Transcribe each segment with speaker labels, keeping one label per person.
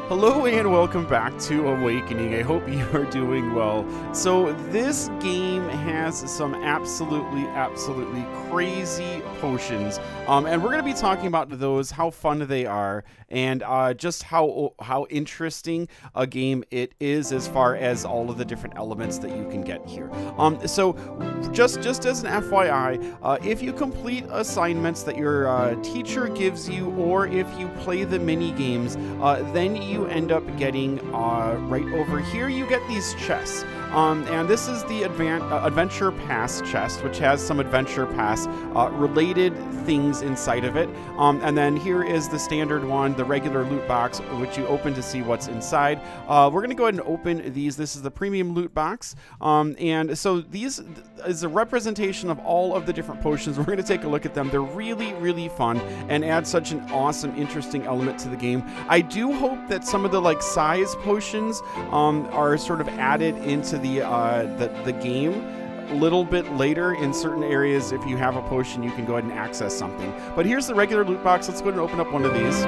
Speaker 1: Hello and welcome back to Awakening. I hope you are doing well. So this game has some absolutely crazy potions, and we're going to be talking about those, how fun they are, and just how interesting a game it is as far as all of the different elements that you can get here. So just as an FYI, if you complete assignments that your teacher gives you, or if you play the mini games, then you end up getting right over here, you get these chests. And this is the Adventure Pass chest, which has some Adventure Pass related things inside of it. And then here is the standard one, the regular loot box, which you open to see what's inside. We're going to go ahead and open these. This is the premium loot box. And so these is a representation of all of the different potions. We're going to take a look at them. They're really fun and add such an awesome, interesting element to the game. I do hope that some of the size potions are sort of added into the game a little bit later in certain areas. If you have a potion, you can go ahead and access something. But here's the regular loot box. Let's go ahead and open up one of these.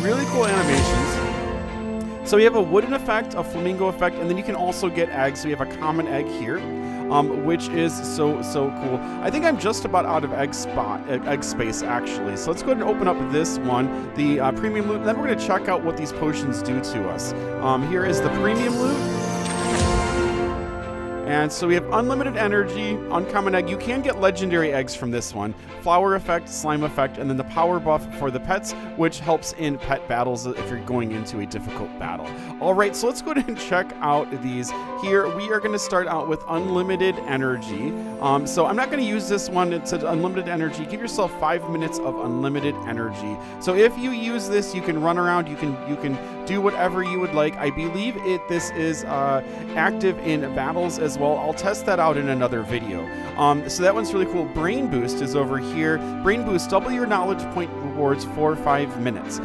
Speaker 1: Really cool animations. So we have a wooden effect, a flamingo effect, and then you can also get eggs. So we have a common egg here, which is so cool. I think I'm just about out of egg space actually. So let's go ahead and open up this one, the premium loot. And then we're going to check out what these potions do to us. Here is the premium loot. And so we have unlimited energy, uncommon egg. You can get legendary eggs from this one. Flower effect, slime effect, and then the power buff for the pets, which helps in pet battles if you're going into a difficult battle. All right, so let's go ahead and check out these. Here, we are going to start out with unlimited energy. So I'm not going to use this one. It says unlimited energy. Give yourself 5 minutes of unlimited energy. So if you use this, you can run around. You can do whatever you would like. I believe this is active in battles as well. I'll test that out in another video. So that one's really cool. Brain Boost is over here. Brain Boost, double your knowledge point rewards for 5 minutes.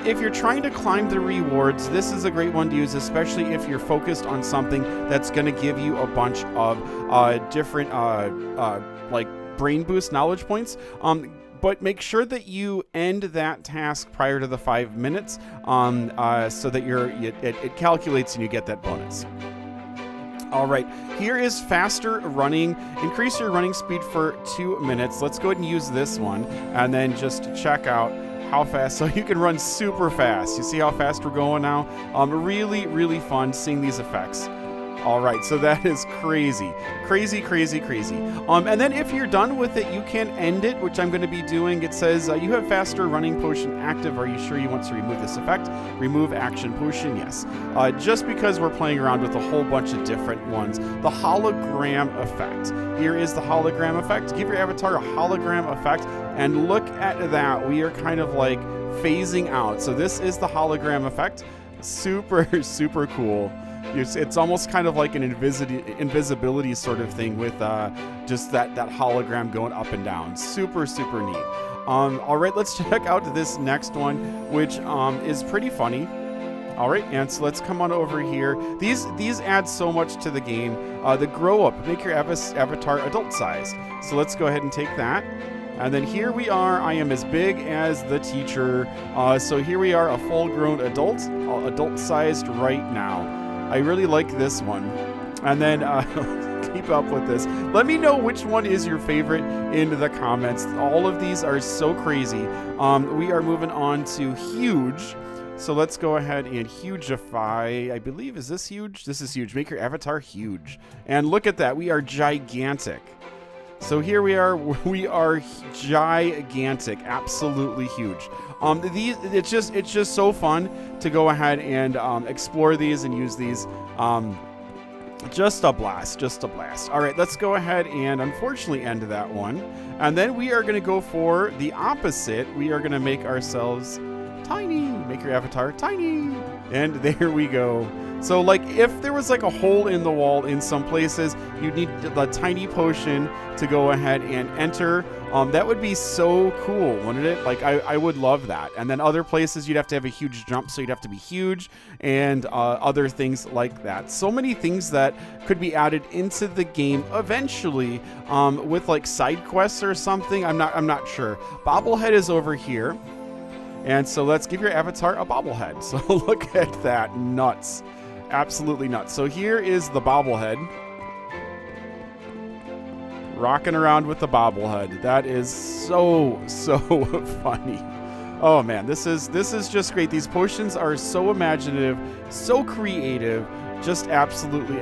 Speaker 1: If you're trying to climb the rewards, this is a great one to use, especially if you're focused on something that's going to give you a bunch of different Brain Boost knowledge points. But make sure that you end that task prior to the 5 minutes, so that it calculates and you get that bonus. All right, here is faster running. Increase your running speed for 2 minutes. Let's go ahead and use this one, and then just check out how fast. So you can run super fast. You see how fast we're going now? Really fun seeing these effects. All right, so that is crazy. And then if you're done with it, you can end it, which I'm going to be doing. It says you have faster running potion active. Are you sure you want to remove this effect? Remove action potion, yes. Just because we're playing around with a whole bunch of different ones. The hologram effect. Here is the hologram effect. Give your avatar a hologram effect, and look at that. We are kind of like phasing out. So this is the hologram effect. Super cool. It's almost kind of like an invisibility sort of thing with just that hologram going up and down. Super neat. All right, let's check out this next one, which is pretty funny. All right, and so let's come on over here. These add so much to the game. The grow up, make your avatar adult sized. So let's go ahead and take that. And then here we are. I am as big as the teacher. So here we are, a full-grown adult-sized right now. I really like this one. And then keep up with this. Let me know which one is your favorite in the comments. All of these are so crazy. We are moving on to huge. So let's go ahead and hugeify. I believe, is this huge? This is huge. Make your avatar huge. And look at that. We are gigantic. So here we are gigantic, absolutely huge. It's just so fun to go ahead and explore these and use these. Just a blast. All right, let's go ahead and unfortunately end that one. And then we are going to go for the opposite. We are going to make ourselves tiny. Make your avatar tiny. And there we go. So if there was a hole in the wall in some places, you'd need the tiny potion to go ahead and enter. That would be so cool, wouldn't it? I would love that. And then other places you'd have to have a huge jump, so you'd have to be huge, and other things like that. So many things that could be added into the game eventually, with side quests or something. I'm not sure. Bobblehead is over here. And so let's give your avatar a bobblehead. So look at that. Nuts. Absolutely nuts. So here is the bobblehead. Rocking around with the bobblehead. That is so funny. Oh man, this is just great. These potions are so imaginative, so creative. Just absolutely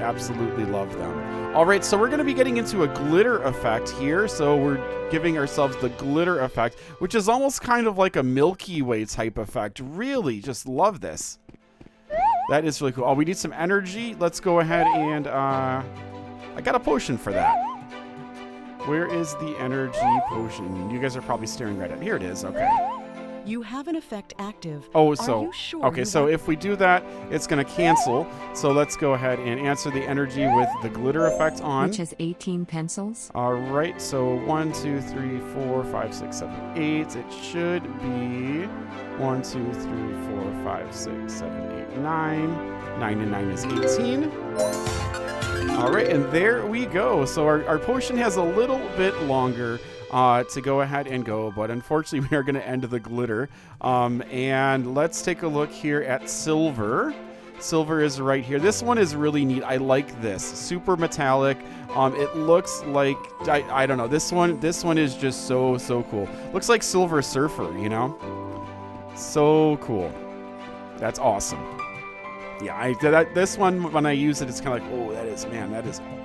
Speaker 1: love them. All right, so we're going to be getting into a glitter effect here. So we're giving ourselves the glitter effect, which is almost kind of like a Milky Way type effect. Really, just love this. That is really cool. Oh, we need some energy. Let's go ahead and I got a potion for that. Where is the energy potion? You guys are probably staring right at it. Here it is. Okay.
Speaker 2: You have an effect active.
Speaker 1: Oh, so
Speaker 2: Are you sure
Speaker 1: okay, so if we do that, it's going to cancel. So let's go ahead and answer the energy with the glitter effect on.
Speaker 3: Which has 18 pencils.
Speaker 1: All right, so 1, 2, 3, 4, 5, 6, 7, 8. It should be 1, 2, 3, 4, 5, 6, 7, 8, 9. 9 and 9 is 18. All right, and there we go. So our potion has a little bit longer to go ahead and go, but unfortunately we are going to end the glitter. And let's take a look here at silver. Silver is right here. This one is really neat. I like this. Super metallic. It looks like, I don't know. This one is just so cool. Looks like Silver Surfer, you know? So cool. That's awesome. Yeah, this one, when I use it, it's kind of like, oh,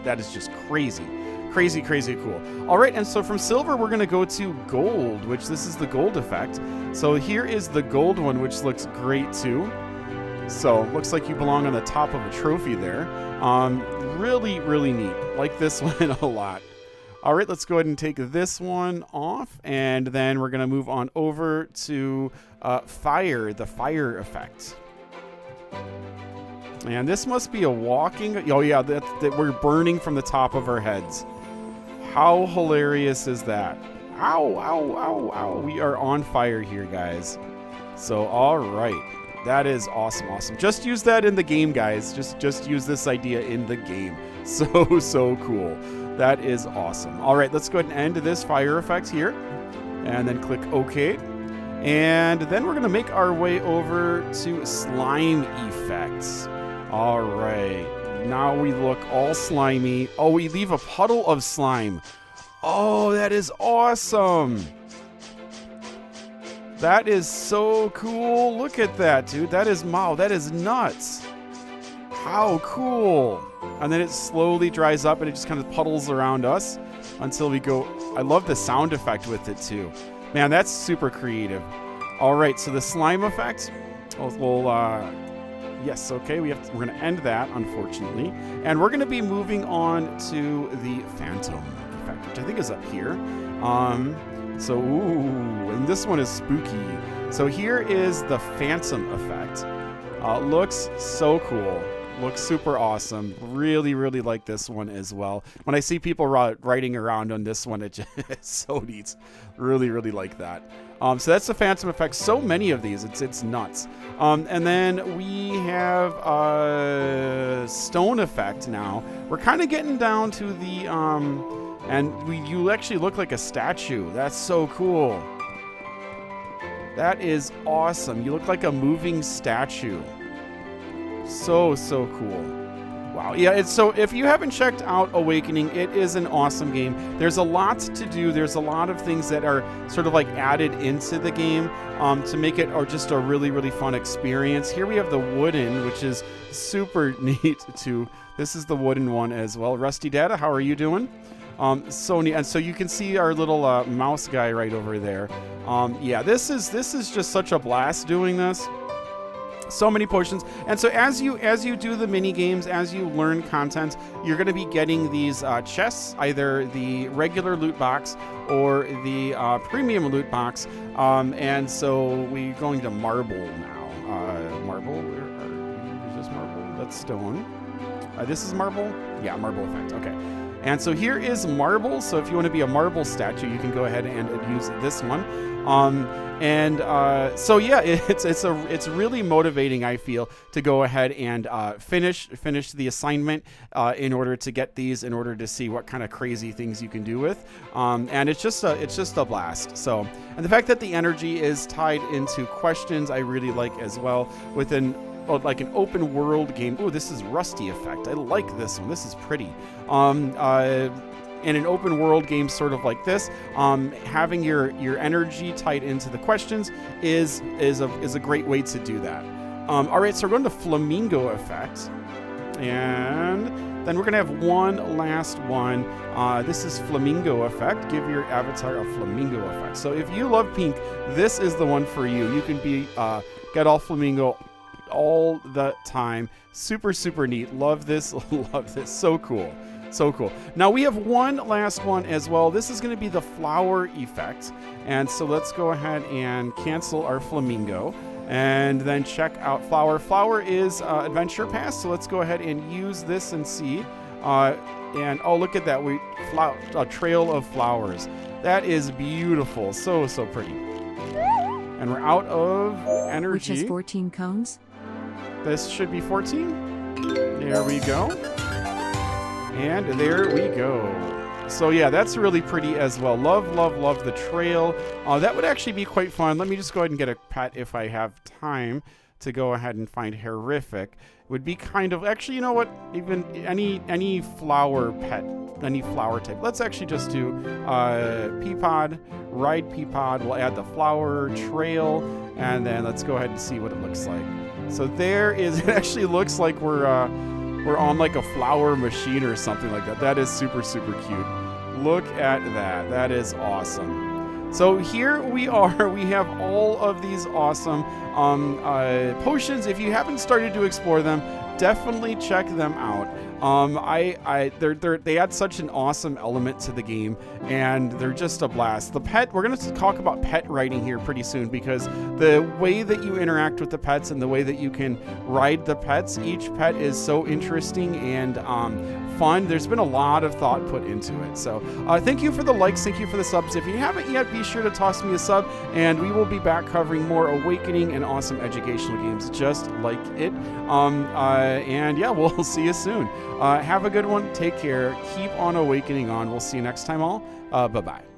Speaker 1: that is just crazy. Crazy cool. All right, and so from silver, we're going to go to gold, which this is the gold effect. So here is the gold one, which looks great too. So looks like you belong on the top of a trophy there. Really neat. Like this one a lot. All right, let's go ahead and take this one off, and then we're going to move on over to fire, the fire effect. And this must be a walking... Oh, yeah, that we're burning from the top of our heads. How hilarious is that? Ow. We are on fire here, guys. So, all right. That is awesome. Just use that in the game, guys. Just use this idea in the game. So cool. That is awesome. All right, let's go ahead and end this fire effect here. And then click OK. And then we're going to make our way over to slime effects. All right. Now we look all slimy. Oh, we leave a puddle of slime. Oh, that is awesome. That is so cool. Look at that, dude. That is nuts. How cool. And then it slowly dries up and it just kind of puddles around us until we go. I love the sound effect with it too. Man, that's super creative. All right, so the slime effect. Yes, okay, we're going to end that, unfortunately. And we're going to be moving on to the phantom effect, which I think is up here. And this one is spooky. So here is the phantom effect. Looks so cool. Looks super awesome. Really like this one as well. When I see people riding around on this one, it's so neat. Really like that. So that's the phantom effect. So many of these, it's nuts. And then we have a stone effect now. We're kind of getting down to the you actually look like a statue. That's so cool. That is awesome. You look like a moving statue. So cool. Wow. Yeah, so if you haven't checked out Awakening, it is an awesome game. There's a lot to do. There's a lot of things that are sort of like added into the game to make it just a really fun experience. Here we have the wooden, which is super neat too. This is the wooden one as well. Rusty Data, how are you doing? So neat. And so you can see our little mouse guy right over there. Yeah, this is just such a blast doing this. So many potions. And so as you do the mini games, as you learn content, you're going to be getting these chests, either the regular loot box or the premium loot box. And so we're going to marble now. Marble, is this marble? That's stone. This is marble? Yeah, marble effect. Okay. And so here is marble. So if you want to be a marble statue, you can go ahead and use this one. So yeah, it's really motivating, I feel, to go ahead and finish the assignment in order to get these, in order to see what kind of crazy things you can do with. And it's just a blast. So, and the fact that the energy is tied into questions, I really like as well, within like an open world game. Oh, this is Rusty effect. I like this one. This is pretty. In an open world game sort of like this, having your energy tied into the questions is a great way to do that. All right, so we're going to flamingo effect, and then we're going to have one last one. This is flamingo effect. Give your avatar a flamingo effect. So if you love pink, this is the one for you. You can be get all flamingo all the time. Super, super neat. Love this. Love this. So cool. So cool. Now we have one last one as well. This is going to be the flower effect. And so let's go ahead and cancel our flamingo and then check out flower. Flower is adventure pass. So let's go ahead and use this and see. And oh, look at that. A trail of flowers. That is beautiful. So, so pretty. And we're out of energy.
Speaker 3: Which has 14 cones?
Speaker 1: This should be 14. There we go. And there we go. So yeah, that's really pretty as well. Love, love, love the trail. That would actually be quite fun. Let me just go ahead and get a pet if I have time to go ahead and find horrific. It would be kind of, actually, you know what? Even any flower pet, any flower type. Let's actually just do Peapod, ride Peapod. We'll add the flower trail, and then let's go ahead and see what it looks like. So there is, it actually looks like we're on like a flower machine or something like that. That is super, super cute. Look at that. That is awesome. So here we are. We have all of these awesome potions. If you haven't started to explore them, definitely check them out. They add such an awesome element to the game, and they're just a blast. The pet, we're going to talk about pet riding here pretty soon, because the way that you interact with the pets and the way that you can ride the pets, each pet is so interesting and fun. There's been a lot of thought put into it. So thank you for the likes, thank you for the subs. If you haven't yet, be sure to toss me a sub, and we will be back covering more Awakening and awesome educational games just like it. And yeah, we'll see you soon. Have a good one. Take care. Keep on awakening on. We'll see you next time all. Bye-bye.